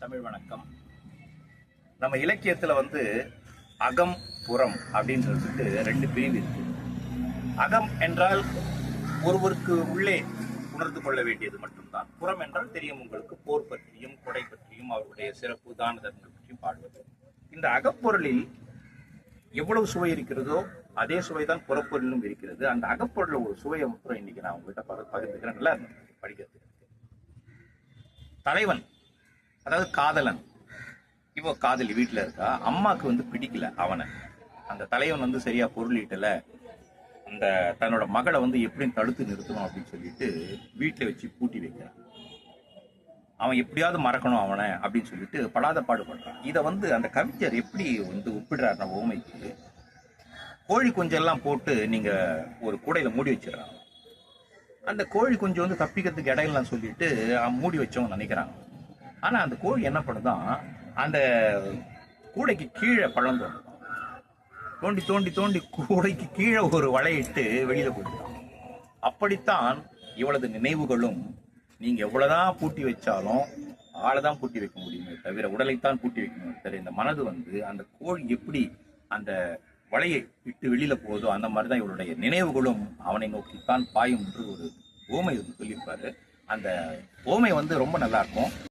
தமிழ் வணக்கம். நம்ம இலக்கியத்துல அகம் புறம் அப்படின்னு சொல்லிட்டு ரெண்டு பிரிவு இருக்கு. அகம் என்றால் ஒருவருக்கு உள்ளே உணர்ந்து கொள்ள வேண்டியது மட்டும்தான். புறம் என்றால் தெரியும் உங்களுக்கு, போர் பற்றியும் கொடை பற்றியும் அவருடைய சிறப்பு தான தர்மங்கள் பற்றியும் பாடுவது. இந்த அகப்பொருளில் எவ்வளவு சுவை இருக்கிறதோ அதே சுவைதான் புறப்பொருளிலும் இருக்கிறது. அந்த அகப்பொருள் ஒரு சுவையை மட்டும் இன்னைக்கு நான் உங்ககிட்ட பகிர்ந்துக்கிறேன். நல்லா படிக்கிறதுக்கு தலைவன், அதாவது காதலன். இப்போ காதலி வீட்டுல இருக்கா, அம்மாக்கு பிடிக்கல அவனை. அந்த தலைவன் சரியா பொருளீட்டல, அந்த தன்னோட மகளை எப்படியும் தடுத்து நிறுத்தணும் அப்படின்னு சொல்லிட்டு வீட்டுல வச்சு பூட்டி வைக்கிறான். அவன் எப்படியாவது மறக்கணும் அவனை அப்படின்னு சொல்லிட்டு படாத பாடுபடுறான். இதை அந்த கவிஞர் எப்படி ஒப்பிடுறாருன்னா, ஓமைக்கு கோழி குஞ்செல்லாம் போட்டு நீங்க ஒரு கூடையில மூடி வச்சிடறாங்க. அந்த கோழி குஞ்சு தப்பிக்கிறதுக்கு இடையிலாம் சொல்லிட்டு மூடி வச்சவங்க நினைக்கிறாங்க. ஆனா அந்த கோழி என்ன பண்ணுதான், அந்த கூடைக்கு கீழே பழம் தோண்டி தோண்டி தோண்டி கூடைக்கு கீழே ஒரு வலையிட்டு வெளியில போயிட்டான். அப்படித்தான் இவ்வளவு நினைவுகளும் நீங்க எவ்வளவுதான் பூட்டி வச்சாலும் ஆளைதான் பூட்டி வைக்க முடியுமே தவிர உடலைத்தான் பூட்டி வைக்கணும் தவிர இந்த மனது அந்த கோழி எப்படி அந்த வலையை விட்டு வெளியில போதோ அந்த மாதிரிதான் இவருடைய நினைவுகளும் அவனை நோக்கித்தான் பாயும் என்று ஒரு ஓமை சொல்லியிருப்பாரு. அந்த ஓமை ரொம்ப நல்லா இருக்கும்.